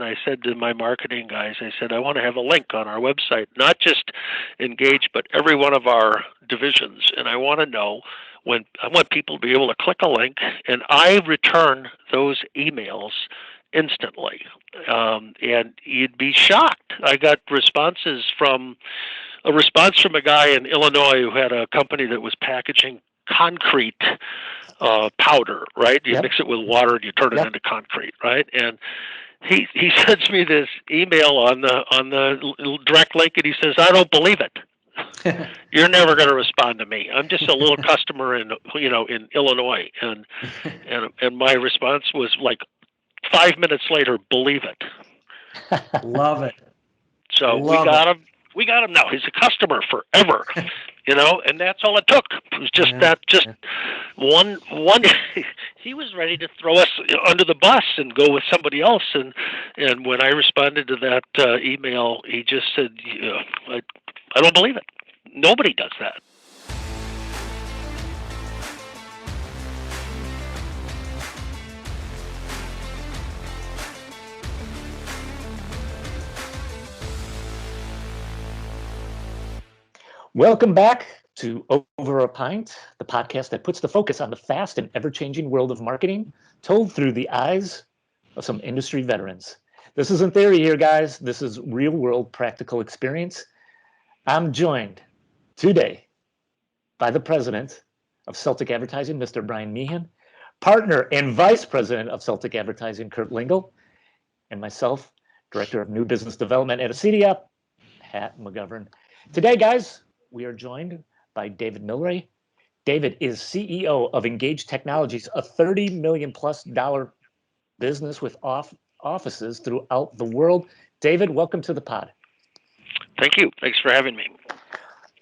and I said to my marketing guys, I said, I want to have a link on our website, not just Engage, but every one of our divisions. And I want to know when I want people to be able to click a link, and I return those emails instantly. And you'd be shocked. I got a response from a guy in Illinois who had a company that was packaging concrete powder, right? You mix it with water and you turn it into concrete, right? And he sends me this email on the direct link, and he says, "I don't believe it. You're never going to respond to me. I'm just a little customer in Illinois." And my response was like 5 minutes later, "Believe it." Love it. So we got him. We got him now. He's a customer forever, and that's all it took. It was just one. He was ready to throw us under the bus and go with somebody else. And when I responded to that email, he just said, I don't believe it. Nobody does that. Welcome back to Over a Pint, the podcast that puts the focus on the fast and ever-changing world of marketing, told through the eyes of some industry veterans. This isn't theory here, guys. This is real-world practical experience. I'm joined today by the president of Celtic Advertising, Mr. Brian Meehan, partner and vice president of Celtic Advertising, Kurtl, and myself, director of new business development at a CDF, Pat McGovern. Today, guys, we are joined by David Mylrea. David is CEO of Engage Technologies, a $30 million+ business with offices throughout the world. David, welcome to the pod. Thank you. Thanks for having me.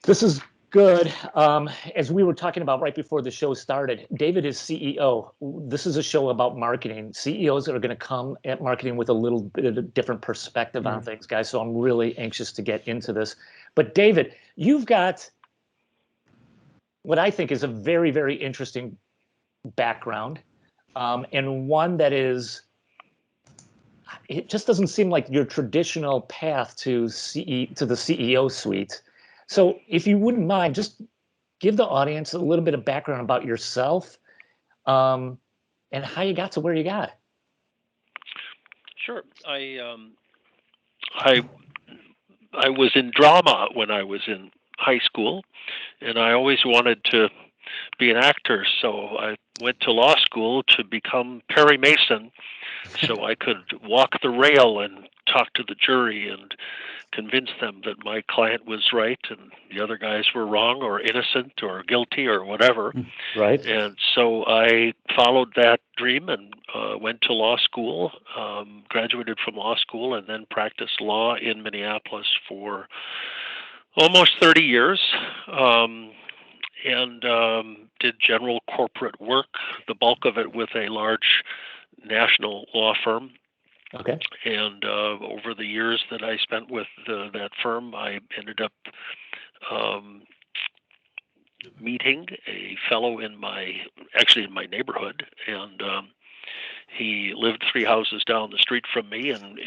This is good. As we were talking about right before the show started, David is CEO. This is a show about marketing. CEOs are going to come at marketing with a little bit of a different perspective on things, guys. So I'm really anxious to get into this. But David, you've got what I think is a very, very interesting background, and one that is, it just doesn't seem like your traditional path to the CEO suite. So if you wouldn't mind, just give the audience a little bit of background about yourself, and how you got to where you got. Sure. I was in drama when I was in high school, and I always wanted to be an actor. So I went to law school to become Perry Mason, so I could walk the rail and talk to the jury and convince them that my client was right and the other guys were wrong or innocent or guilty or whatever. Right. And so I followed that dream and went to law school, graduated from law school, and then practiced law in Minneapolis for almost 30 years, and did general corporate work, the bulk of it with a large national law firm. Okay. And over the years that I spent with that firm, I ended up meeting a fellow in my neighborhood, and he lived 3 houses down the street from me, and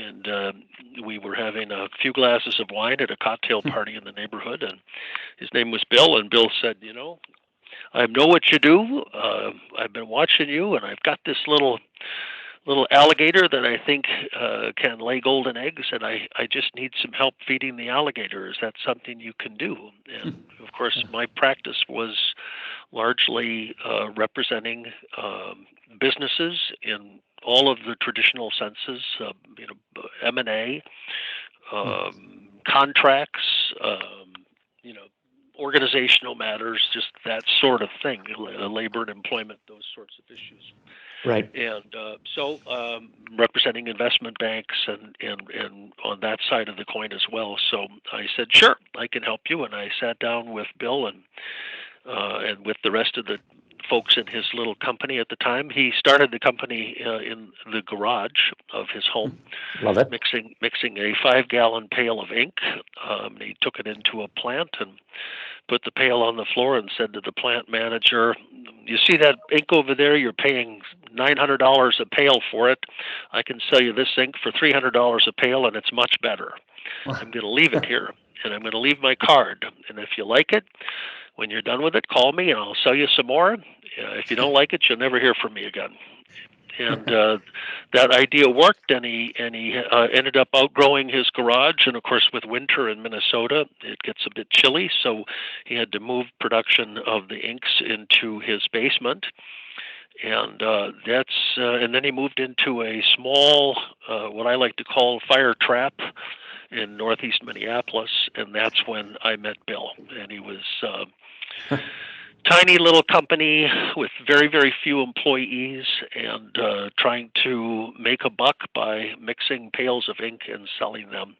we were having a few glasses of wine at a cocktail party in the neighborhood, and his name was Bill, and Bill said, I know what you do. I've been watching you, and I've got this little alligator that I think can lay golden eggs, and I just need some help feeding the alligator. Is that something you can do? And of course, my practice was largely representing businesses in all of the traditional senses, M&A, contracts, organizational matters, just that sort of thing, labor and employment, those sorts of issues. Right. And so representing investment banks and on that side of the coin as well. So I said, sure, I can help you. And I sat down with Bill and with the rest of the folks in his little company at the time. He started the company in the garage of his home. Love it. Mixing a 5-gallon pail of ink. He took it into a plant and put the pail on the floor and said to the plant manager, you see that ink over there? You're paying $900 a pail for it. I can sell you this ink for $300 a pail, and it's much better. I'm going to leave it here, and I'm going to leave my card. And if you like it, when you're done with it, call me, and I'll sell you some more. If you don't like it, you'll never hear from me again. And that idea worked, and he ended up outgrowing his garage. And of course, with winter in Minnesota, it gets a bit chilly, so he had to move production of the inks into his basement. And and then he moved into a small, what I like to call fire trap in northeast Minneapolis, and that's when I met Bill. And he was tiny little company with very, very few employees, and trying to make a buck by mixing pails of ink and selling them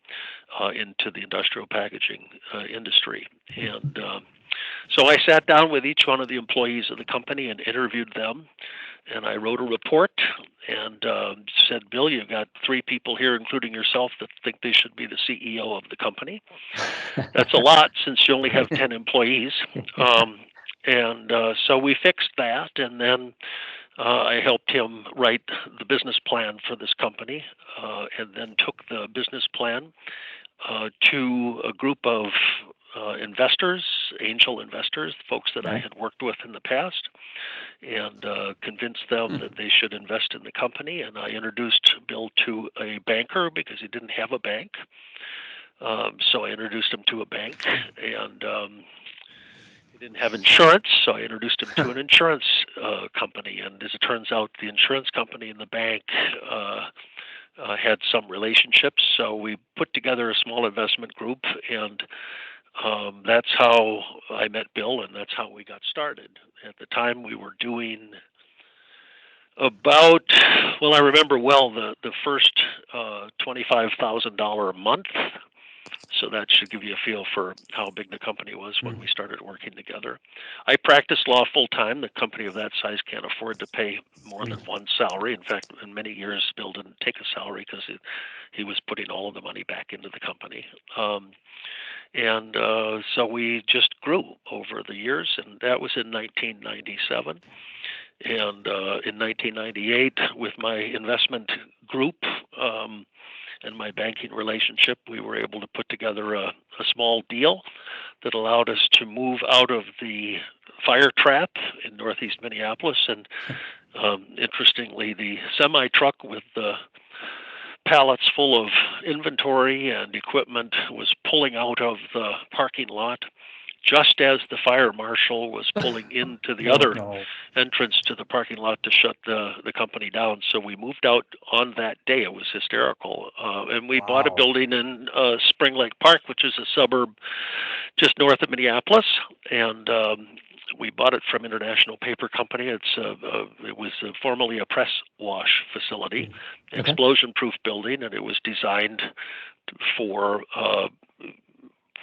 into the industrial packaging industry. And so I sat down with each one of the employees of the company and interviewed them, and I wrote a report and said, Bill, you've got 3 people here, including yourself, that think they should be the CEO of the company. That's a lot since you only have 10 employees. So we fixed that, and then I helped him write the business plan for this company, and then took the business plan to a group of investors, angel investors, folks that I had worked with in the past, and convinced them that they should invest in the company. And I introduced Bill to a banker because he didn't have a bank. So I introduced him to a bank, and he didn't have insurance, so I introduced him to an insurance company. And as it turns out, the insurance company and the bank had some relationships, so we put together a small investment group, and that's how I met Bill, and that's how we got started. At the time, we were doing about, well, I remember well, the first $25,000 a month. So that should give you a feel for how big the company was when we started working together. I practiced law full time. The company of that size can't afford to pay more than one salary. In fact, in many years, Bill didn't take a salary because he was putting all of the money back into the company. So we just grew over the years, and that was in 1997. And in 1998, with my investment group and my banking relationship, we were able to put together a small deal that allowed us to move out of the fire trap in northeast Minneapolis. And interestingly, the semi-truck with the pallets full of inventory and equipment was pulling out of the parking lot just as the fire marshal was pulling into the other entrance to the parking lot to shut the company down. So we moved out on that day. It was hysterical. And we bought a building in Spring Lake Park, which is a suburb just north of Minneapolis. And we bought it from International Paper Company. It was formerly a press wash facility, explosion-proof building, and it was designed for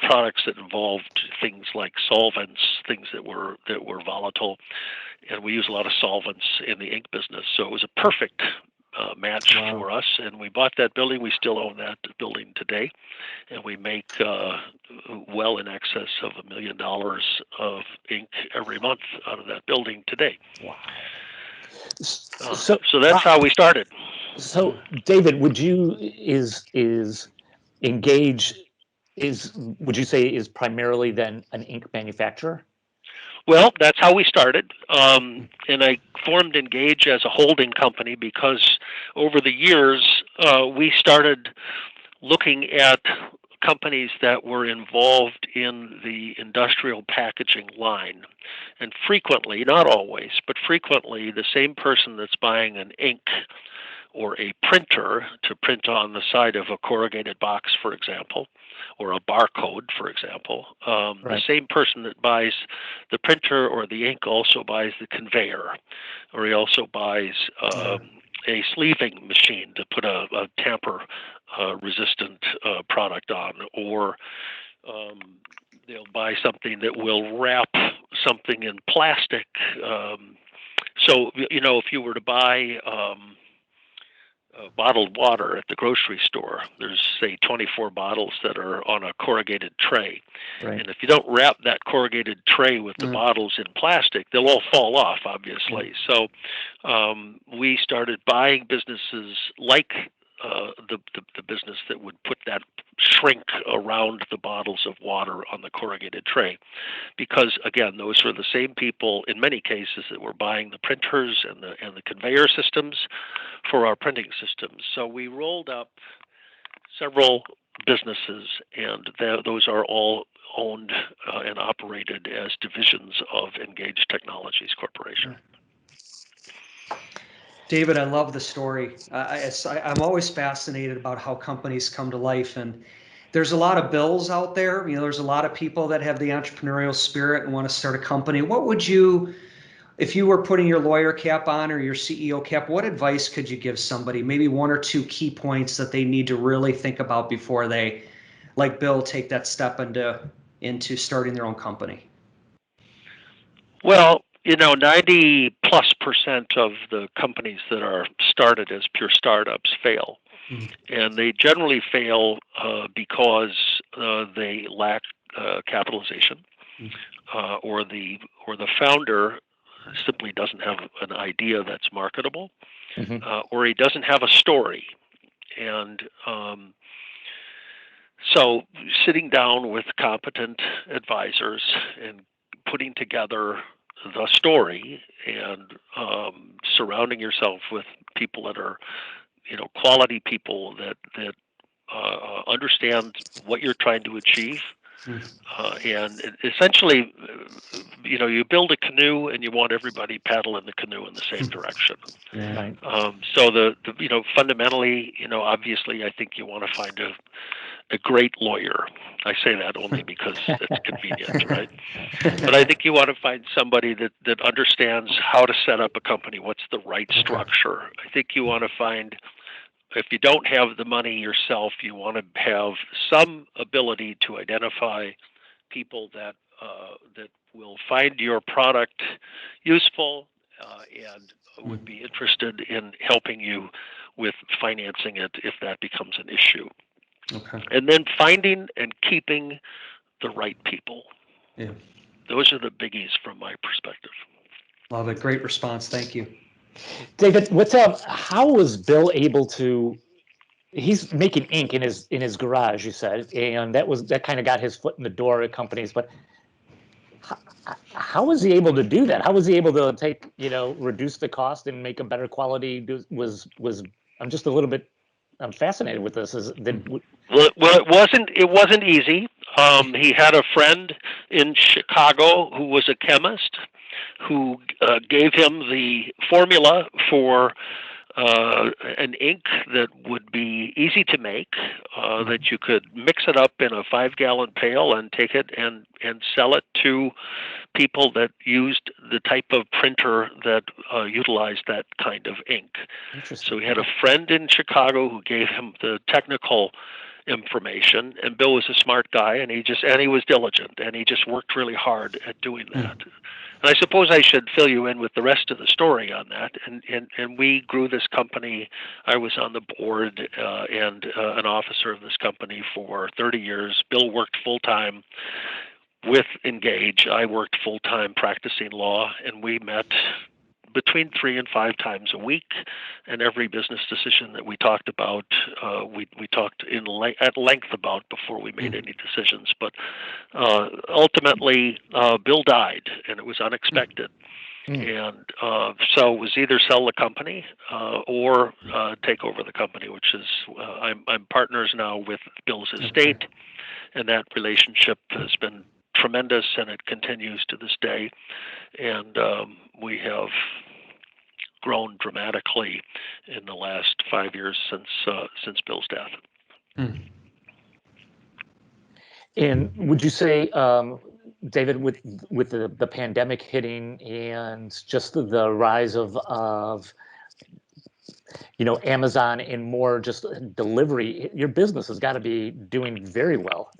products that involved things like solvents, things that were volatile, and we use a lot of solvents in the ink business. So it was a perfect match for us, and we bought that building. We still own that building today, and we make well in excess of $1 million of ink every month out of that building today. Wow! So that's how we started. So, David, would you Engage would you say is primarily then an ink manufacturer? Well, that's how we started. And I formed Engage as a holding company because over the years, we started looking at companies that were involved in the industrial packaging line. And frequently, not always, but frequently, the same person that's buying an ink or a printer to print on the side of a corrugated box, for example, or a barcode, for example, the same person that buys the printer or the ink also buys the conveyor, or he also buys a sleeving machine to put a tamper-resistant product on, or they'll buy something that will wrap something in plastic. So, if you were to buy bottled water at the grocery store. There's, say, 24 bottles that are on a corrugated tray. Right. And if you don't wrap that corrugated tray with the bottles in plastic, they'll all fall off, obviously. So we started buying businesses like the business that would put that shrink around the bottles of water on the corrugated tray, because again, those are the same people in many cases that were buying the printers and the conveyor systems for our printing systems. So we rolled up several businesses, and those are all owned and operated as divisions of Engaged Technologies Corporation. David, I love the story. I'm always fascinated about how companies come to life, and there's a lot of Bills out there. There's a lot of people that have the entrepreneurial spirit and want to start a company. What would you, if you were putting your lawyer cap on or your CEO cap, what advice could you give somebody? Maybe one or two key points that they need to really think about before they, like Bill, take that step into starting their own company. Well, 90+% of the companies that are started as pure startups fail. And they generally fail because they lack capitalization, or the founder simply doesn't have an idea that's marketable, or he doesn't have a story. And so sitting down with competent advisors and putting together the story and surrounding yourself with people that are, quality people that understand what you're trying to achieve. And essentially, you build a canoe and you want everybody paddling the canoe in the same direction. Right. So fundamentally, obviously, I think you want to find a great lawyer. I say that only because it's convenient, right? But I think you want to find somebody that understands how to set up a company. What's the right structure? I think you want to find, if you don't have the money yourself, you want to have some ability to identify people that will find your product useful and would be interested in helping you with financing it if that becomes an issue. Okay. And then finding and keeping the right people. Yeah. Those are the biggies from my perspective. Love it. Great response. Thank you. David, how was Bill able to, he's making ink in his garage, you said, and that kind of got his foot in the door at companies, but how was he able to do that? How was he able to reduce the cost and make a better quality? I'm just a little bit, I'm fascinated with this. Well, it wasn't easy. He had a friend in Chicago who was a chemist who gave him the formula for an ink that would be easy to make, that you could mix it up in a 5-gallon pail and take it and sell it to people that used the type of printer that utilized that kind of ink. So he had a friend in Chicago who gave him the technical information, and Bill was a smart guy, and he was diligent, and he just worked really hard at doing that. And I suppose I should fill you in with the rest of the story on that. And we grew this company. I was on the board and an officer of this company for 30 years. Bill worked full-time with Engage. I worked full-time practicing law, and we met between 3 and 5 times a week. And every business decision that we talked about, we talked at length about before we made any decisions. But ultimately, Bill died, and it was unexpected. And so it was either sell the company or take over the company, which is I'm partners now with Bill's estate, and that relationship has been tremendous, and it continues to this day. And we have grown dramatically in the last 5 years since Bill's death. And would you say, David, with the pandemic hitting and just the rise of Amazon and more just delivery, your business has got to be doing very well.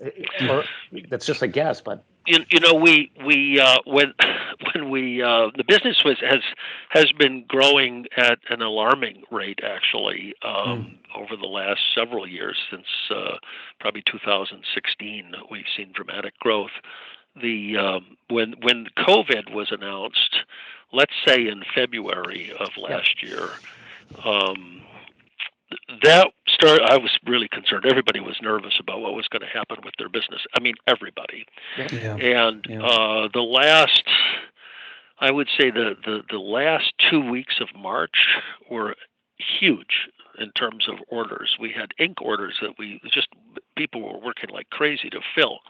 Or that's just a guess, but we when the business has been growing at an alarming rate actually over the last several years. Since probably 2016 we've seen dramatic growth. When COVID was announced, let's say in February of last year, I was really concerned. Everybody was nervous about what was going to happen with their business. I mean, everybody. Yeah. And I would say the last 2 weeks of March were huge in terms of orders. We had ink orders that people were working like crazy to fill.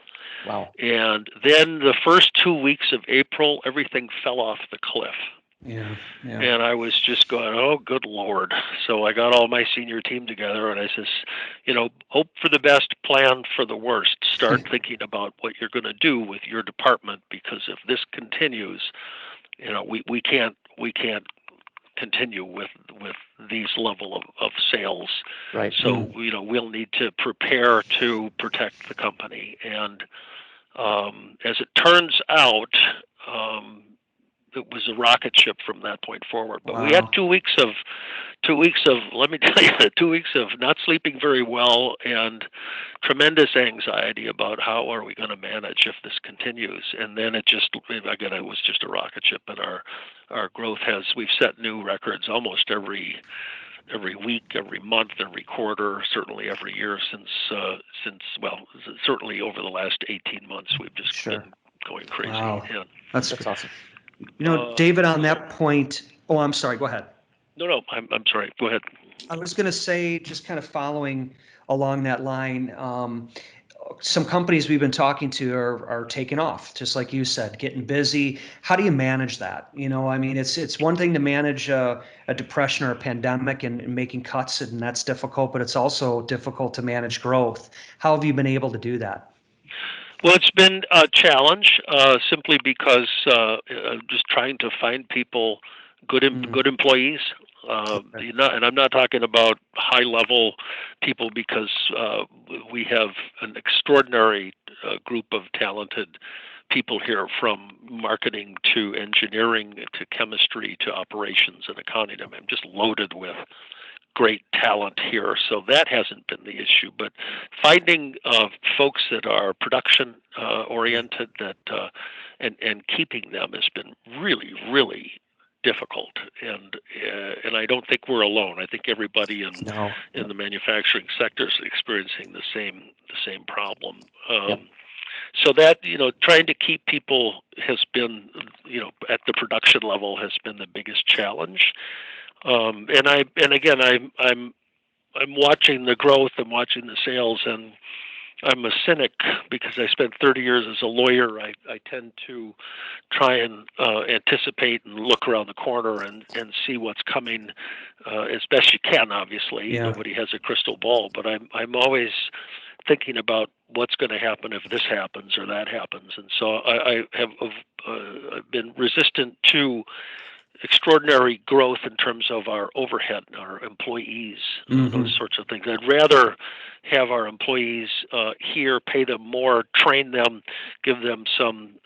Wow. And then the first 2 weeks of April, everything fell off the cliff. Yeah. And I was just going, oh, good Lord. So I got all my senior team together and I says, hope for the best, plan for the worst. Start thinking about what you're going to do with your department, because if this continues, we can't continue with these level of sales. Right. So, we'll need to prepare to protect the company. And as it turns out, it was a rocket ship from that point forward. But we had 2 weeks of, let me tell you, 2 weeks of not sleeping very well and tremendous anxiety about how are we going to manage if this continues. And then it was just a rocket ship. And our growth we've set new records almost every week, every month, every quarter, certainly every year since certainly over the last 18 months, we've just been going crazy. Wow. Yeah. That's awesome. David, on that point, I'm sorry, go ahead. No, I'm sorry. Go ahead. I was going to say, just kind of following along that line, some companies we've been talking to are taking off, just like you said, getting busy. How do you manage that? It's one thing to manage a depression or a pandemic and making cuts, and that's difficult, but it's also difficult to manage growth. How have you been able to do that? Well, it's been a challenge simply because just trying to find people, good employees. And I'm not talking about high-level people, because we have an extraordinary group of talented people here, from marketing to engineering to chemistry to operations and accounting. I'm just loaded with great talent here, so that hasn't been the issue. But finding folks that are production oriented, and keeping them has been really, really difficult. And I don't think we're alone. I think everybody in the manufacturing sector is experiencing the same problem. So that, trying to keep people has been, at the production level, has been the biggest challenge. I'm watching the growth, I'm watching the sales, and I'm a cynic because I spent 30 years as a lawyer. I tend to try and anticipate and look around the corner and see what's coming as best you can. Obviously, nobody has a crystal ball, but I'm always thinking about what's going to happen if this happens or that happens. And so I have been resistant to extraordinary growth in terms of our overhead, our employees, those sorts of things. I'd rather have our employees here, pay them more, train them, give them some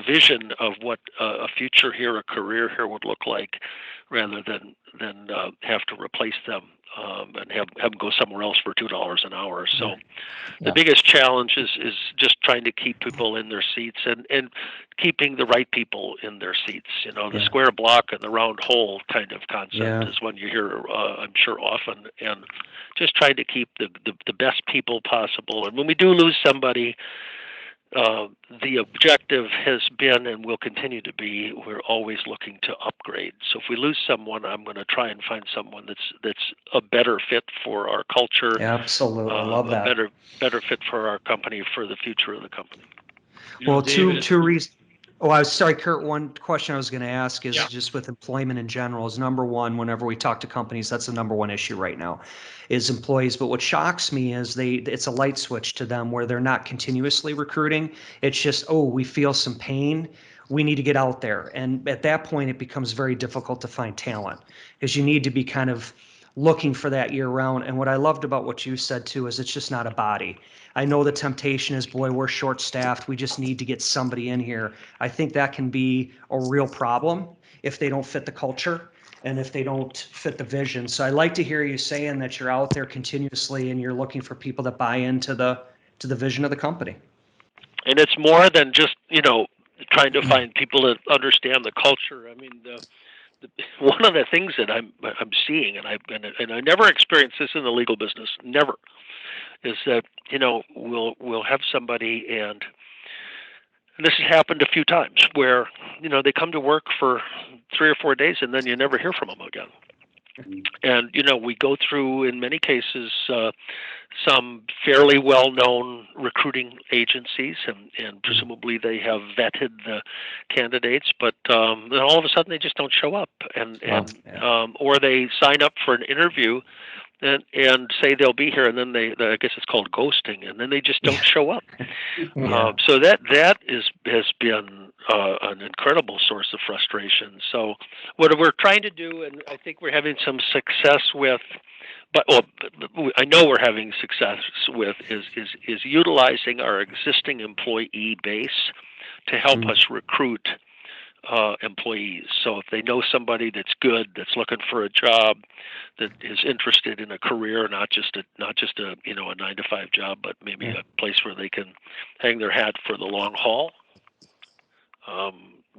vision of what a future here, a career here would look like, rather than have to replace them and have them go somewhere else for $2 an hour. So the biggest challenge is just trying to keep people in their seats and keeping the right people in their seats. The square block and the round hole kind of concept is one you hear, I'm sure, often, and just trying to keep the best people possible. And when we do lose somebody, the objective has been and will continue to be, we're always looking to upgrade. So if we lose someone, I'm going to try and find someone that's a better fit for our culture. Absolutely, I love that. Better fit for our company, for the future of the company. Well, two reasons. Oh, I was sorry, Kurt. One question I was going to ask is just with employment in general is number one. Whenever we talk to companies, that's the number one issue right now, is employees. But what shocks me is it's a light switch to them where they're not continuously recruiting. It's just, we feel some pain, we need to get out there. And at that point, it becomes very difficult to find talent, because you need to be kind of looking for that year round. And what I loved about what you said too is it's just not a body. I know the temptation is, boy, we're short staffed. We just need to get somebody in here. I think that can be a real problem if they don't fit the culture and if they don't fit the vision. So I like to hear you saying that you're out there continuously and you're looking for people that buy into the vision of the company. And it's more than just, trying to find people that understand the culture. I mean, one of the things that I'm seeing, and I never experienced this in the legal business, never, is that we'll have somebody, and this has happened a few times where they come to work for 3 or 4 days and then you never hear from them again. And we go through, in many cases, some fairly well-known recruiting agencies, and presumably they have vetted the candidates, but then all of a sudden they just don't show up, or they sign up for an interview and say they'll be here, and then I guess it's called ghosting, and then they just don't show up. So that has been an incredible source of frustration. So what we're trying to do, and I think we're having some success with, I know we're having success with, is utilizing our existing employee base to help us recruit employees. So if they know somebody that's good, that's looking for a job, that is interested in a career, not just a 9-to-5 job, but maybe a place where they can hang their hat for the long haul,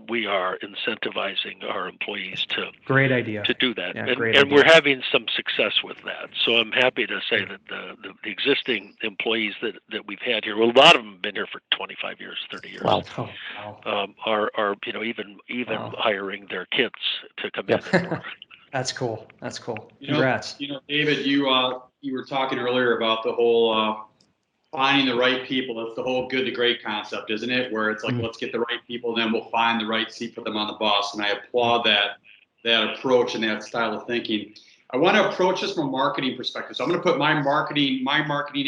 we are incentivizing our employees to great idea to do that, and we're having some success with that. So I'm happy to say that the existing employees that we've had here, well, a lot of them have been here for 25 years, 30 years. Wow. Are even hiring their kids to come in and work. That's cool. Congrats. David, you were talking earlier about the whole finding the right people. That's the whole good to great concept, isn't it? Where it's like, let's get the right people, then we'll find the right seat for them on the bus. And I applaud that approach and that style of thinking. I want to approach this from a marketing perspective. So I'm going to put my marketing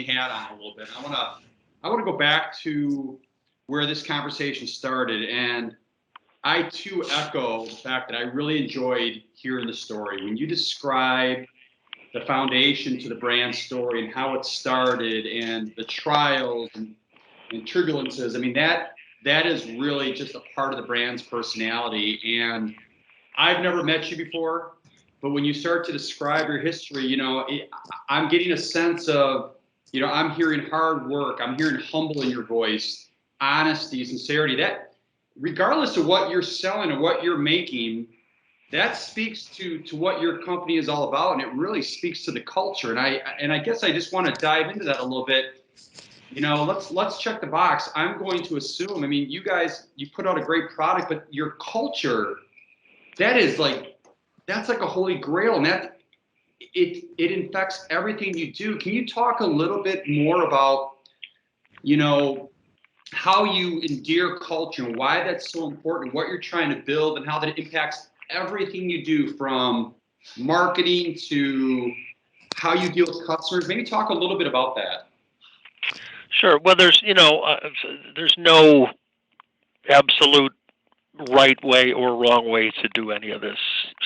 hat on a little bit. I want to go back to where this conversation started. And I too echo the fact that I really enjoyed hearing the story. When you describe the foundation to the brand story and how it started and the trials and turbulences, I mean, that is really just a part of the brand's personality. And I've never met you before, but when you start to describe your history, I'm getting a sense of, I'm hearing hard work. I'm hearing humble in your voice, honesty, sincerity. That, regardless of what you're selling or what you're making, that speaks to what your company is all about, and it really speaks to the culture. And I guess I just want to dive into that a little bit. Let's check the box. I'm going to assume, I mean, you guys, you put out a great product, but your culture, that's like a holy grail, and that it infects everything you do. Can you talk a little bit more about, how you endear culture and why that's so important, what you're trying to build, and how that impacts everything you do, from marketing to how you deal with customers? Maybe talk a little bit about that. Sure. Well, there's no absolute right way or wrong way to do any of this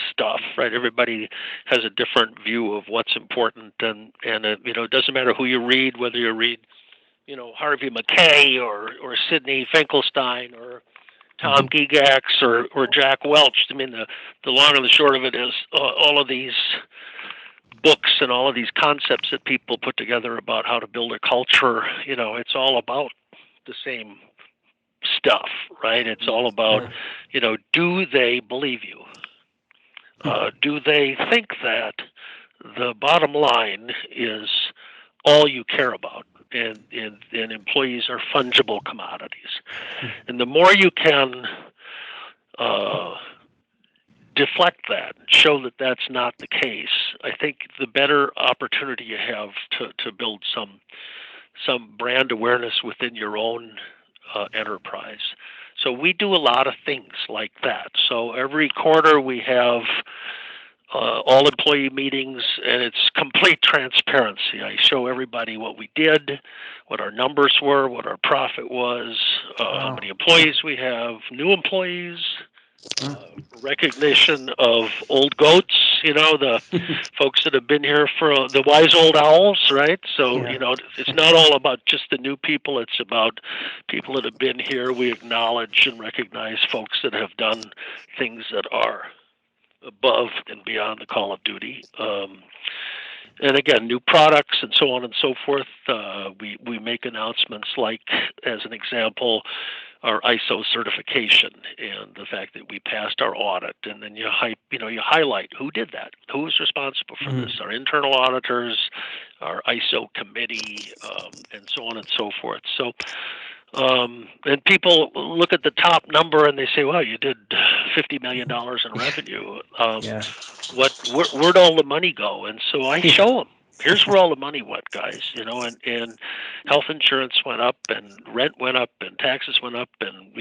stuff, right? Everybody has a different view of what's important, and it doesn't matter who you read, whether you read Harvey Mackay or Sidney Finkelstein or Tom Gygax or Jack Welch. I mean, the long and the short of it is all of these books and all of these concepts that people put together about how to build a culture, it's all about the same stuff, right? It's all about, do they believe you? Do they think that the bottom line is all you care about? And employees are fungible commodities. And the more you can deflect that, show that that's not the case, I think the better opportunity you have to build some brand awareness within your own enterprise. So we do a lot of things like that. So every quarter we have all employee meetings, and it's complete transparency. I show everybody what we did, what our numbers were, what our profit was, how many employees we have, new employees, recognition of old goats, the folks that have been here for the wise old owls, right? So, it's not all about just the new people. It's about people that have been here. We acknowledge and recognize folks that have done things that are above and beyond the call of duty. And again, new products and so on and so forth. We make announcements like, as an example, our ISO certification and the fact that we passed our audit, and then you highlight who did that, who was responsible for this, our internal auditors, our ISO committee, and so on and so forth. So, and people look at the top number and they say, "Well, you did $50 million in revenue. Where'd all the money go?" And so I show them. Here's where all the money went, guys. And health insurance went up, and rent went up, and taxes went up, and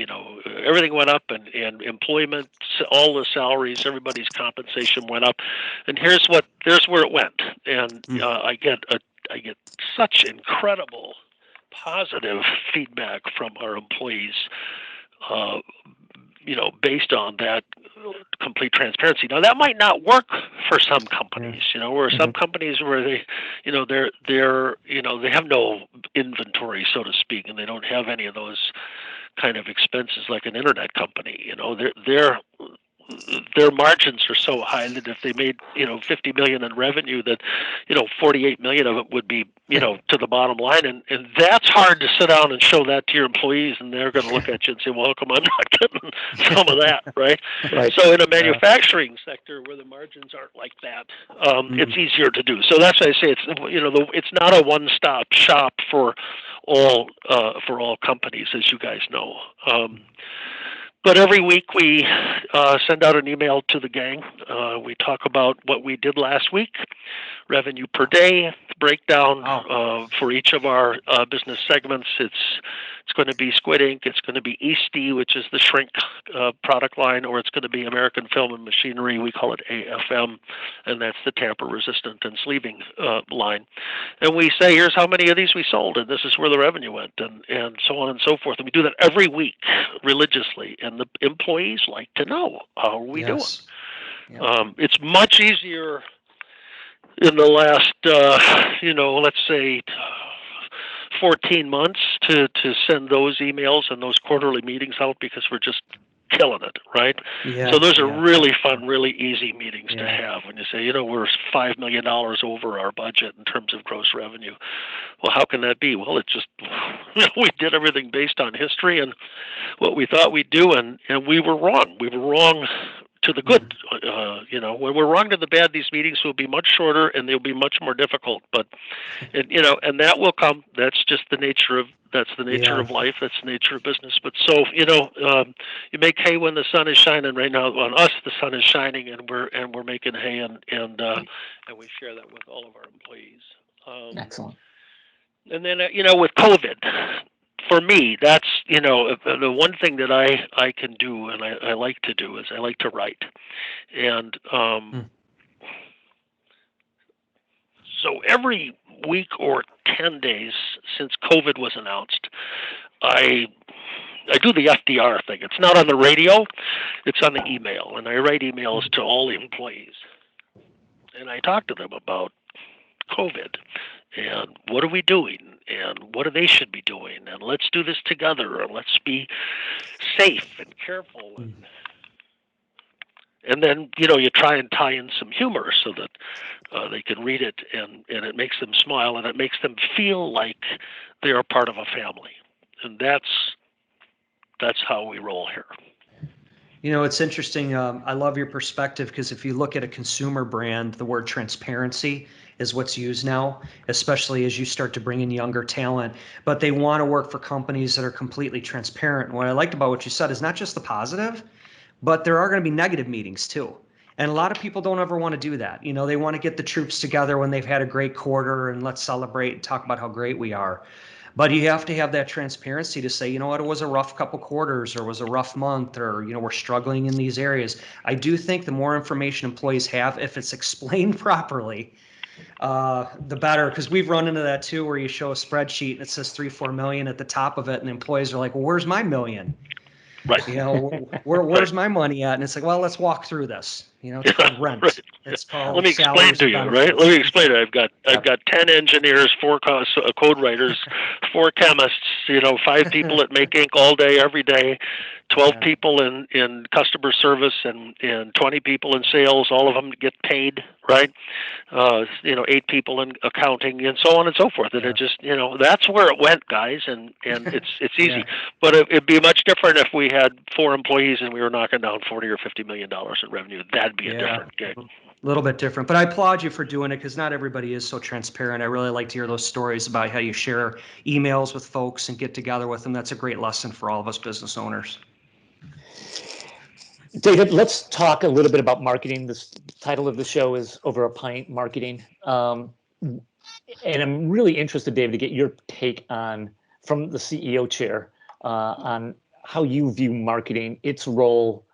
everything went up, and employment, all the salaries, everybody's compensation went up, and here's where it went. And I get such incredible positive feedback from our employees, based on that complete transparency. Now, that might not work for some companies, where some companies where they have no inventory, so to speak, and they don't have any of those kind of expenses like an internet company. Their margins are so high that if they made $50 million in revenue, that $48 million of it would be to the bottom line, and that's hard to sit down and show that to your employees, and they're going to look at you and say, "Well, how come I'm not getting some of that?" Right? So in a manufacturing sector where the margins aren't like that, it's easier to do. So that's why I say it's not a one-stop shop for all companies, as you guys know. But every week we send out an email to the gang. We talk about what we did last week, revenue per day, breakdown for each of our business segments. It's going to be Squid Ink, it's going to be Eastie, which is the shrink product line, or it's going to be American Film and Machinery. We call it AFM, and that's the tamper-resistant and sleeving line. And we say, here's how many of these we sold, and this is where the revenue went, and so on and so forth. And we do that every week religiously, and the employees like to know, how are we doing? Yep. It's much easier in the last, let's say 14 months to send those emails and those quarterly meetings out, because we're just killing it, right? So those are really fun, really easy meetings to have when you say, we're $5 million over our budget in terms of gross revenue. Well, how can that be? Well, it's just, we did everything based on history and what we thought we'd do, and we were wrong. We were wrong to the good. When we're wrong to the bad, these meetings will be much shorter and they'll be much more difficult. But, and that will come. That's just the nature of of life. That's the nature of business. But so, you make hay when the sun is shining. Right now, on us, the sun is shining, and we're making hay, and we share that with all of our employees. Excellent. And then, with COVID, for me, that's, the one thing that I can do and I like to do is I like to write. And so every week or 10 days since COVID was announced, I do the FDR thing. It's not on the radio, it's on the email. And I write emails to all the employees. And I talk to them about COVID and what are we doing and what they should be doing, and let's do this together, and let's be safe and careful. And then, you try and tie in some humor so that they can read it, and it makes them smile, and it makes them feel like they are part of a family. And that's how we roll here. It's interesting. I love your perspective, because if you look at a consumer brand, the word transparency is what's used now, especially as you start to bring in younger talent. But they want to work for companies that are completely transparent. And what I liked about what you said is not just the positive, but there are going to be negative meetings too. And a lot of people don't ever want to do that. They want to get the troops together when they've had a great quarter and let's celebrate and talk about how great we are. But you have to have that transparency to say, it was a rough couple quarters, or it was a rough month, or, we're struggling in these areas. I do think the more information employees have, if it's explained properly, the better, because we've run into that too, where you show a spreadsheet and it says 3-4 million at the top of it, and the employees are like, well, where's my million? Right. Where's my money at? And it's like, well, let's walk through this. It's called rent. It's called Let me explain salaries to and you, right? benefits. Let me explain it. I've got 10 engineers, 4 code writers, 4 chemists, 5 people that make ink all day, every day, 12 people in customer service, and 20 people in sales. All of them get paid, right? 8 people in accounting, and so on and so forth. And it just, that's where it went, guys. And it's easy, but it'd be much different if we had 4 employees and we were knocking down $40 or $50 million in revenue. That'd be a different gig. A little bit different, but I applaud you for doing it because not everybody is so transparent. I really like to hear those stories about how you share emails with folks and get together with them. That's a great lesson for all of us business owners. David, let's talk a little bit about marketing. This title of the show is Over a Pint Marketing. And I'm really interested, David, to get your take on, from the CEO chair, on how you view marketing, its role.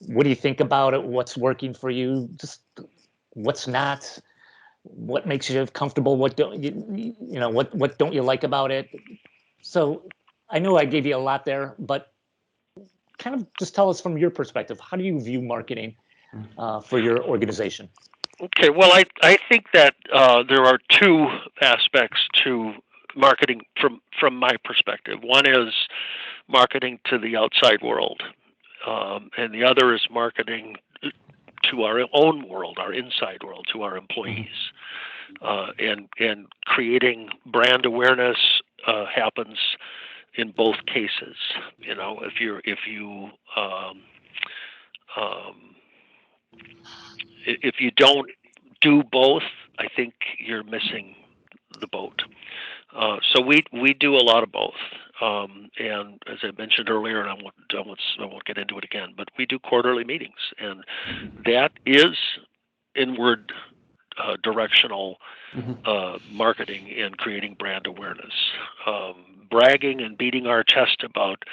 What do you think about it? What's working for you? Just what's not? What makes you comfortable? What don't you, what don't you like about it? So I know I gave you a lot there, but kind of just tell us from your perspective, how do you view marketing for your organization? Okay, well, I think that there are 2 aspects to marketing from my perspective. One is marketing to the outside world, and the other is marketing to our own world, our inside world, to our employees. And creating brand awareness happens in both cases. If you don't do both, I think you're missing the boat. So we do a lot of both. And as I mentioned earlier, and I won't get into it again, but we do quarterly meetings, and that is inward directional marketing and creating brand awareness. Bragging and beating our chest about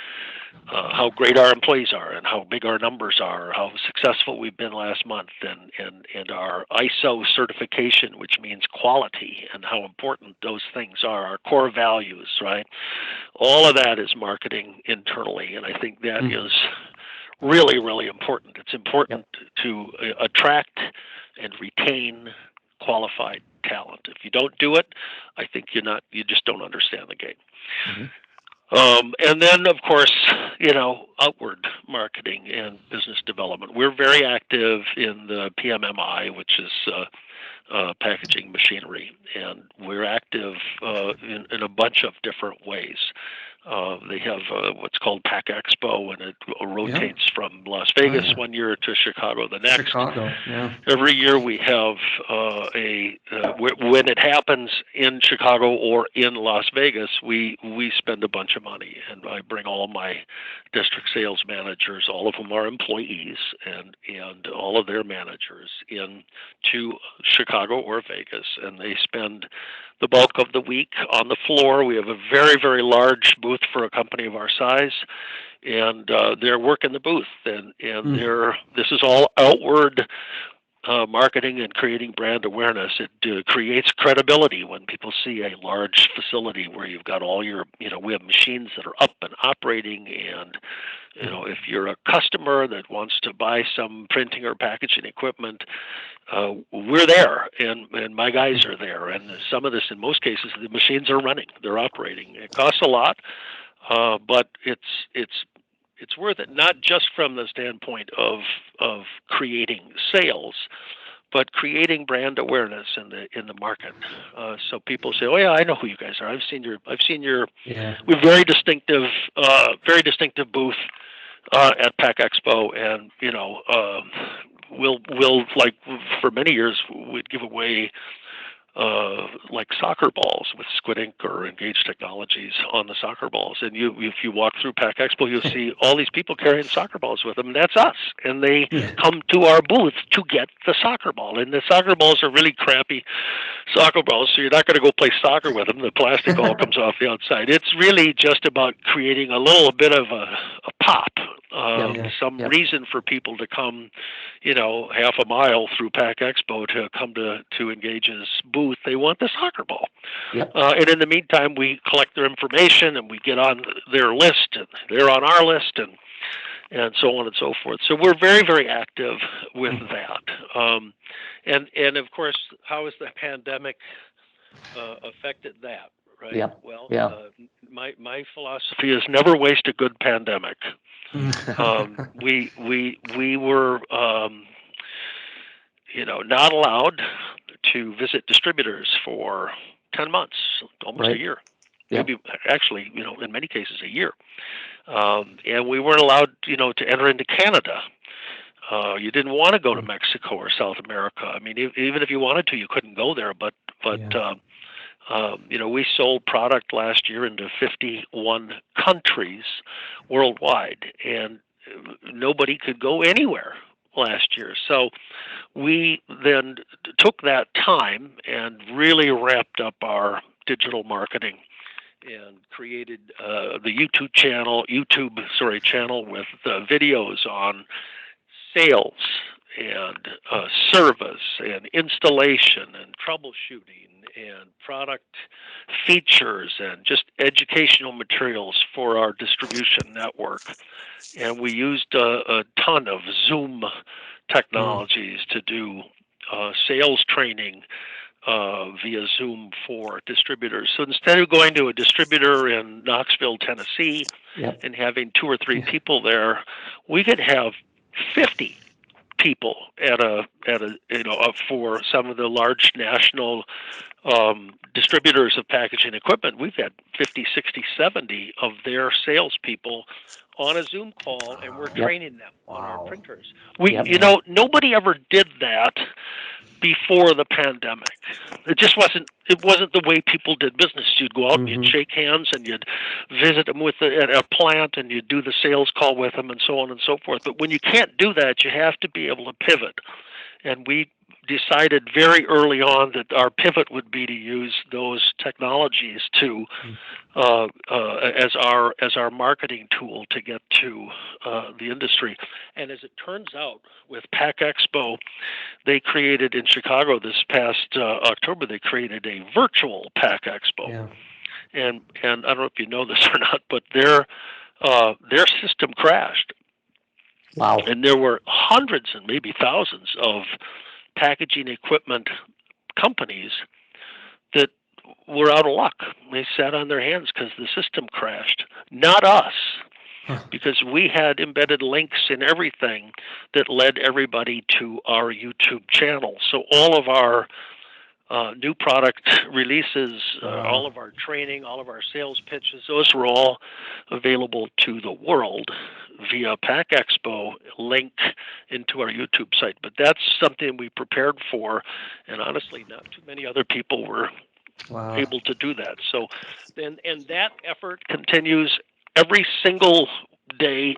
how great our employees are and how big our numbers are, how successful we've been last month, and our ISO certification, which means quality, and how important those things are, our core values, right? All of that is marketing internally, and I think that is really, really important. It's important to attract and retain qualified talent. If you don't do it, I think you just don't understand the game. And then, of course, outward marketing and business development. We're very active in the PMMI, which is packaging machinery, and we're active in a bunch of different ways. They have what's called Pack Expo, and it rotates from Las Vegas one year to Chicago the next. Every year we have when it happens in Chicago or in Las Vegas, we spend a bunch of money, and I bring all my district sales managers, all of whom are employees, and all of their managers in to Chicago or Vegas, and they spend the bulk of the week on the floor. We have a very, very large booth for a company of our size, and they're working the booth, and this is all outward marketing and creating brand awareness. It creates credibility when people see a large facility where you've got all your, we have machines that are up and operating, and if you're a customer that wants to buy some printing or packaging equipment, we're there, and my guys are there, and some of this, in most cases, the machines are running, they're operating. It costs a lot, but it's worth it, not just from the standpoint of creating sales, but creating brand awareness in the market. So people say, "Oh yeah, I know who you guys are. I've seen your. We have very distinctive booth at Pack Expo, and we'll like for many years we'd give away like soccer balls with Squid Ink or Engage Technologies on the soccer balls. And if you walk through Pack Expo, you'll see all these people carrying soccer balls with them. And that's us. And they come to our booth to get the soccer ball. And the soccer balls are really crappy soccer balls, so you're not going to go play soccer with them. The plastic all comes off the outside. It's really just about creating a little bit of a pop, some reason for people to come, half a mile through Pack Expo to come to Engage's booth. They want the soccer ball. And in the meantime, we collect their information and we get on their list, and they're on our list, and so on and so forth. So we're very, very active with that. And of course, how has the pandemic affected that? Right. Yeah. Well, Yeah. My philosophy is never waste a good pandemic. We were not allowed to visit distributors for 10 months, almost a year. Yep. Maybe actually, in many cases a year. And we weren't allowed, to enter into Canada. You didn't want to go to Mexico or South America. I mean, even if you wanted to, you couldn't go there. But we sold product last year into 51 countries worldwide, and nobody could go anywhere last year. So we then took that time and really ramped up our digital marketing and created the YouTube channel with videos on sales and service and installation and troubleshooting and product features and just educational materials for our distribution network. And we used a ton of Zoom technologies to do sales training via Zoom for distributors. So instead of going to a distributor in Knoxville, Tennessee, and having 2 or 3 people there, we could have 50 people for some of the large national distributors of packaging equipment. We've had 50, 60, 70 of their salespeople on a Zoom call, and we're training them on our printers. Nobody ever did that before the pandemic. It wasn't the way people did business. You'd go out and you'd shake hands and you'd visit them at a plant and you'd do the sales call with them and so on and so forth. But when you can't do that, you have to be able to pivot. And we decided very early on that our pivot would be to use those technologies to as our marketing tool to get to the industry. And as it turns out, with Pack Expo, they created in Chicago this past October. They created a virtual Pack Expo, and I don't know if you know this or not, but their system crashed. Wow! And there were hundreds and maybe thousands of packaging equipment companies that were out of luck. They sat on their hands because the system crashed. Not us, because we had embedded links in everything that led everybody to our YouTube channel. So all of our new product releases, all of our training, all of our sales pitches, those were all available to the world via Pack Expo link into our YouTube site. But that's something we prepared for, and honestly, not too many other people were able to do that. So, and that effort continues every single day,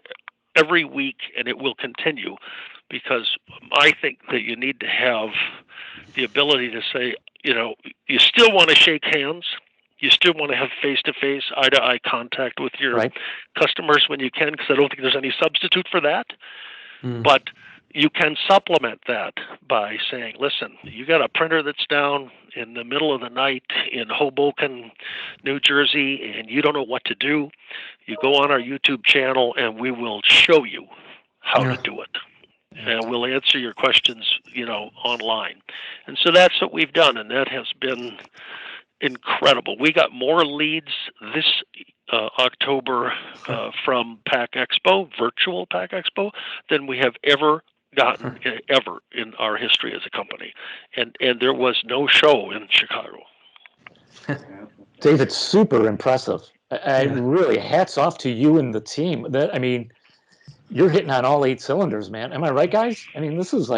every week, and it will continue, because I think that you need to have the ability to say, you still want to shake hands. You still want to have face-to-face, eye-to-eye contact with your customers when you can, because I don't think there's any substitute for that. But you can supplement that by saying, listen, you got a printer that's down in the middle of the night in Hoboken, New Jersey, and you don't know what to do. You go on our YouTube channel, and we will show you how to do it. And we'll answer your questions, online. And so that's what we've done, and that has been incredible. We got more leads this October from Pack Expo, virtual Pack Expo, than we have ever gotten ever in our history as a company. And there was no show in Chicago. Dave, it's super impressive. I really, hats off to you and the team. You're hitting on all 8 cylinders, man. Am I right, guys? This is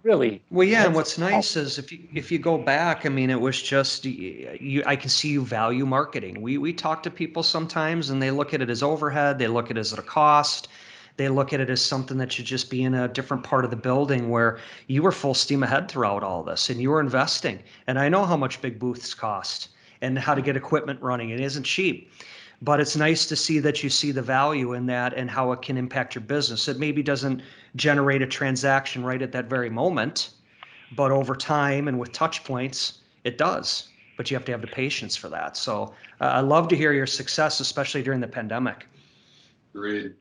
really... Well, yeah, and what's nice is if you go back, it was just, I can see you value marketing. We talk to people sometimes, and they look at it as overhead. They look at it as a cost. They look at it as something that should just be in a different part of the building, where you were full steam ahead throughout all this, and you were investing. And I know how much big booths cost and how to get equipment running. It isn't cheap. But it's nice to see that you see the value in that and how it can impact your business. It maybe doesn't generate a transaction right at that very moment, but over time and with touch points, it does. But you have to have the patience for that. So I love to hear your success, especially during the pandemic. Great.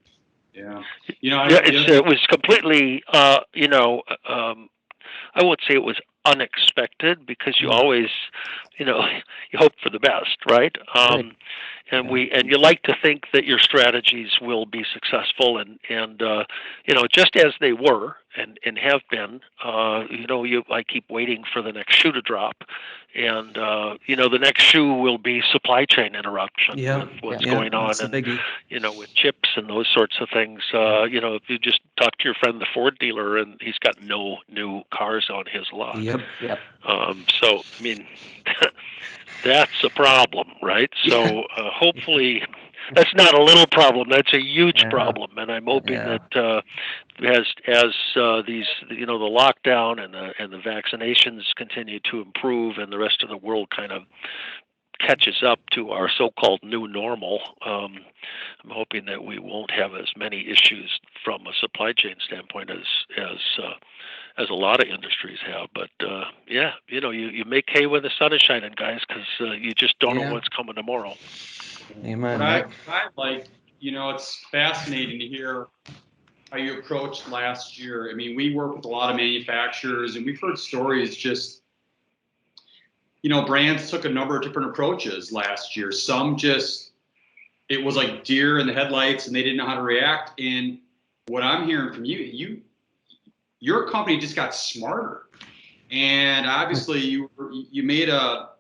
Yeah. It was completely, I won't say it was unexpected, because you always, you hope for the best, right? Right. And you like to think that your strategies will be successful, and just as they were and have been. I keep waiting for the next shoe to drop, and the next shoe will be supply chain interruption with what's going on, and with chips and those sorts of things. If you just talk to your friend, the Ford dealer, and he's got no new cars on his lot. Yep. So I mean. That's a problem, right? So hopefully, that's not a little problem. That's a huge problem, and I'm hoping that as these, the lockdown and the vaccinations continue to improve, and the rest of the world kind of catches up to our so-called new normal, I'm hoping that we won't have as many issues from a supply chain standpoint as a lot of industries have. But you make hay when the sun is shining, guys, because you just don't know what's coming tomorrow. Amen. What I like, it's fascinating to hear how you approached last year. I mean, we work with a lot of manufacturers, and we've heard stories just. Brands took a number of different approaches last year. Some it was like deer in the headlights, and they didn't know how to react. And what I'm hearing from your company just got smarter. And obviously you made a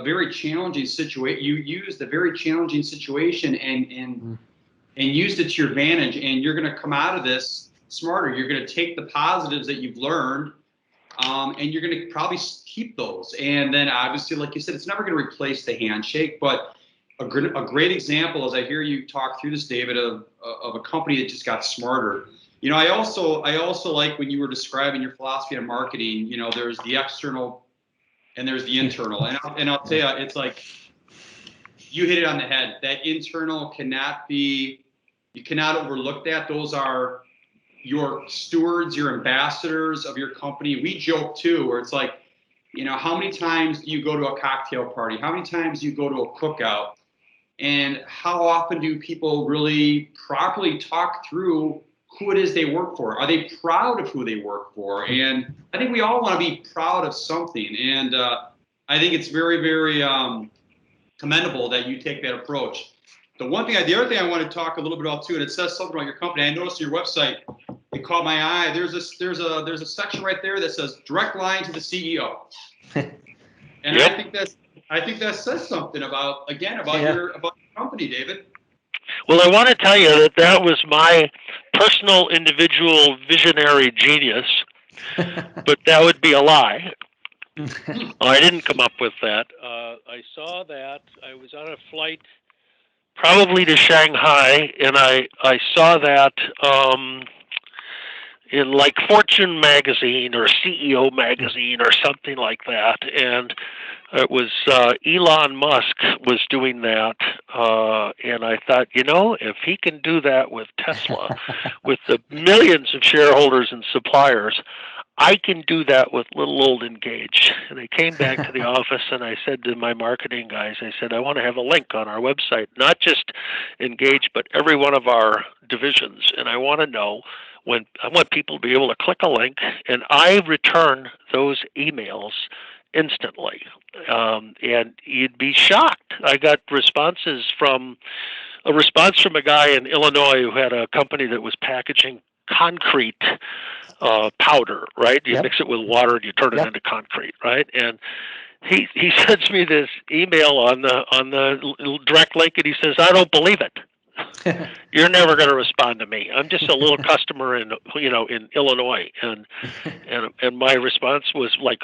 very challenging situation. You used a very challenging situation and used it to your advantage. And you're going to come out of this smarter. You're going to take the positives that you've learned, and you're going to probably keep those. And then obviously, like you said, it's never going to replace the handshake. But a great example, as I hear you talk through this, David, of a company that just got smarter. I also like when you were describing your philosophy on marketing. There's the external and there's the internal. And I'll tell you, it's like you hit it on the head. That internal you cannot overlook that. Those are your stewards, your ambassadors of your company. We joke too, where it's like, how many times do you go to a cocktail party? How many times do you go to a cookout? And how often do people really properly talk through who it is they work for? Are they proud of who they work for? And I think we all want to be proud of something. And I think it's very, very commendable that you take that approach. The other thing I want to talk a little bit about too, and it says something about your company. I noticed on your website, it caught my eye. There's a section right there that says direct line to the CEO. And I think that says something about your company, David. Well, I want to tell you that was my personal, individual, visionary genius, but that would be a lie. I didn't come up with that. I saw that. I was on a flight probably to Shanghai, and I saw that in like Fortune magazine or CEO magazine or something like that, and it was Elon Musk was doing that, and I thought, if he can do that with Tesla, with the millions of shareholders and suppliers, I can do that with little old Engage. And I came back to the office and I said to my marketing guys, I said, I want to have a link on our website, not just Engage, but every one of our divisions. And I want to know I want people to be able to click a link, and I return those emails instantly. And you'd be shocked. I got a response from a guy in Illinois who had a company that was packaging concrete powder, right? You mix it with water and you turn it into concrete, right? And he sends me this email on the direct link, and he says, I don't believe it. You're never going to respond to me. I'm just a little customer in Illinois, and my response was like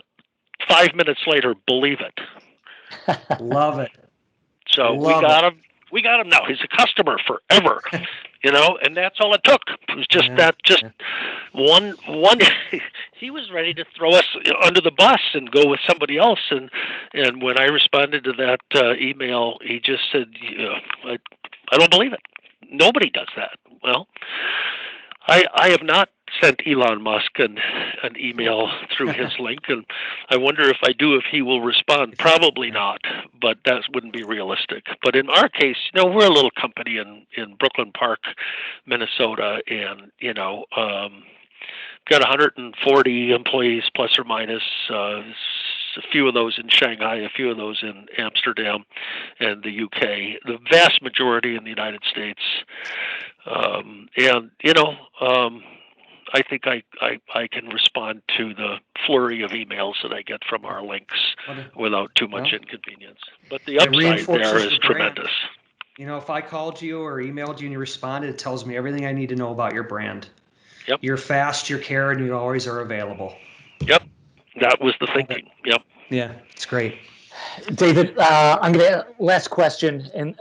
5 minutes later, believe it. Love it. So we got him now. He's a customer forever, and that's all it took. It was just one. He was ready to throw us under the bus and go with somebody else. And when I responded to that email, he just said, I don't believe it. Nobody does that. Well, I have not sent Elon Musk an email through his link, and I wonder if I do, if he will respond. Probably not, but that wouldn't be realistic. But in our case, we're a little company in Brooklyn Park, Minnesota, and got 140 employees plus or minus. A few of those in Shanghai, a few of those in Amsterdam and the UK, the vast majority in the United States. I think I can respond to the flurry of emails that I get from our links without too much inconvenience. But the upside there is tremendous. If I called you or emailed you and you responded, it tells me everything I need to know about your brand. Yep. You're fast, you're caring, you always are available. Yep. That was the thinking. Yep. Yeah, it's great. David, I'm going to last question, and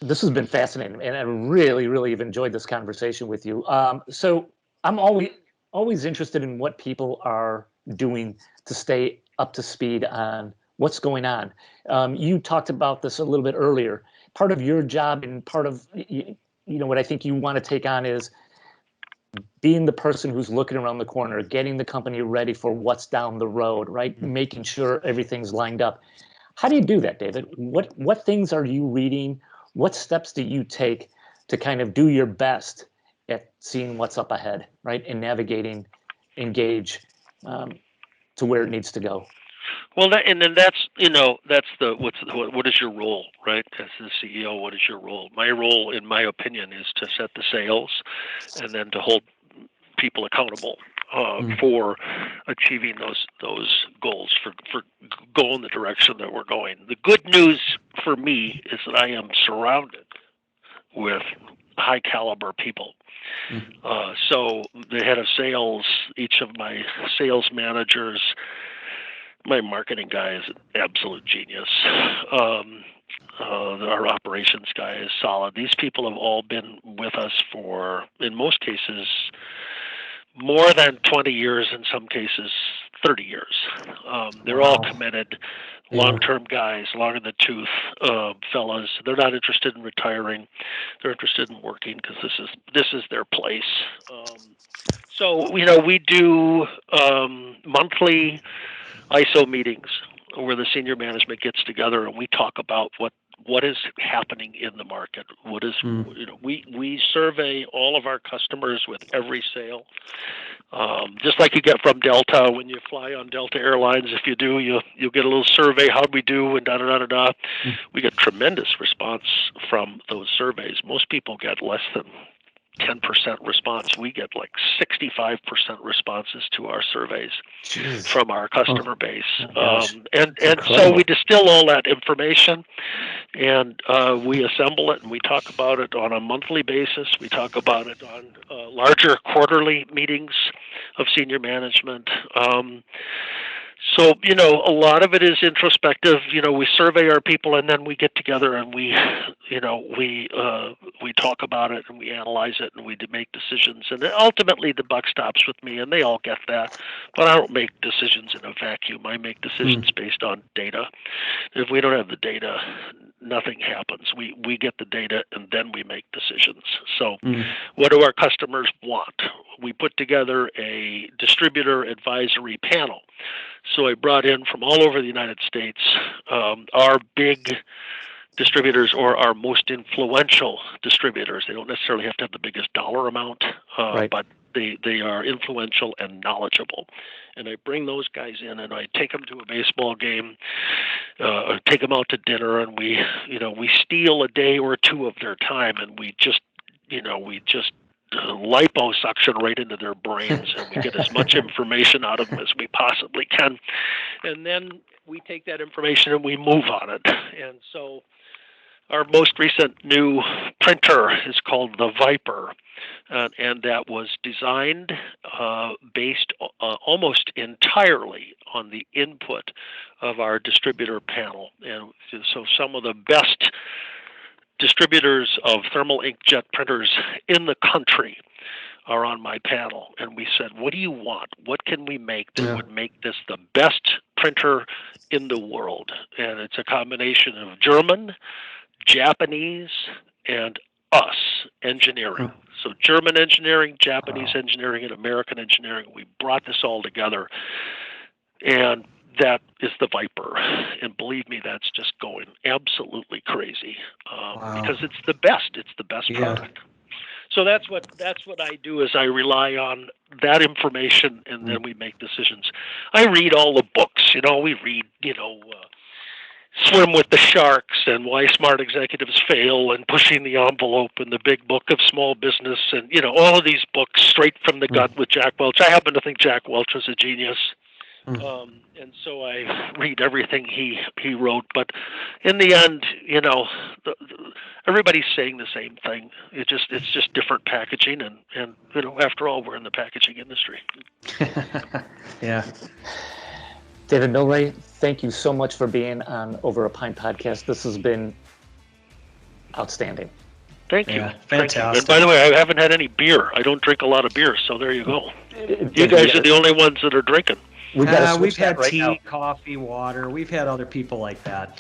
this has been fascinating, and I really, really have enjoyed this conversation with you. So I'm always interested in what people are doing to stay up to speed on what's going on. You talked about this a little bit earlier. Part of your job and part of what I think you want to take on is being the person who's looking around the corner, getting the company ready for what's down the road, right? Making sure everything's lined up. How do you do that, David? What things are you reading? What steps do you take to kind of do your best at seeing what's up ahead, right? And navigating Engage to where it needs to go. Well, that's what is your role, right? As the CEO, what is your role? My role, in my opinion, is to set the sails, and then to hold people accountable for achieving those goals, for going the direction that we're going. The good news for me is that I am surrounded with high caliber people. So the head of sales, each of my sales managers, my marketing guy is an absolute genius. Our operations guy is solid. These people have all been with us for, in most cases, more than 20 years, in some cases 30 years. They're all committed, long-term guys, long in the tooth fellas. They're not interested in retiring. They're interested in working because this is their place. So we do monthly ISO meetings where the senior management gets together and we talk about what is happening in the market. What is we survey all of our customers with every sale, just like you get from Delta when you fly on Delta Airlines. If you do, you'll get a little survey. How'd we do? And da. We get tremendous response from those surveys. Most people get less than 10% response. We get like 65% responses to our surveys from our customer base. And so we distill all that information and we assemble it and we talk about it on a monthly basis. We talk about it on larger quarterly meetings of senior management. So, a lot of it is introspective. We survey our people and then we get together and we talk about it and we analyze it and we make decisions. And ultimately the buck stops with me and they all get that. But I don't make decisions in a vacuum. I make decisions based on data. If we don't have the data, nothing happens. We get the data and then we make decisions. So what do our customers want? We put together a distributor advisory panel. So I brought in from all over the United States our big distributors or our most influential distributors. They don't necessarily have to have the biggest dollar amount, but they are influential and knowledgeable. And I bring those guys in and I take them to a baseball game, take them out to dinner, and we steal a day or two of their time, and we just liposuction right into their brains, and we get as much information out of them as we possibly can. And then we take that information and we move on it. And so our most recent new printer is called the Viper, and that was designed based almost entirely on the input of our distributor panel. And so some of the best distributors of thermal inkjet printers in the country are on my panel. And we said, what do you want? What can we make that would make this the best printer in the world? And it's a combination of German, Japanese, and us engineering. So German engineering, Japanese engineering, and American engineering. We brought this all together, and that is the Viper. And believe me, that's just going absolutely crazy because it's the best. It's the best product. So that's what I do is I rely on that information, and then we make decisions. I read all the books. We read, Swim with the Sharks and Why Smart Executives Fail and Pushing the Envelope and the Big Book of Small Business and, all of these books straight from the gut with Jack Welch. I happen to think Jack Welch was a genius. And so I read everything he wrote. But in the end, everybody's saying the same thing. It's just different packaging. And after all, we're in the packaging industry. Yeah. David Mylrea, thank you so much for being on Over a Pint podcast. This has been outstanding. Thank you. Yeah, fantastic. And by the way, I haven't had any beer. I don't drink a lot of beer, so there you go. You guys are the only ones that are drinking. We've had tea, coffee, water. We've had other people like that.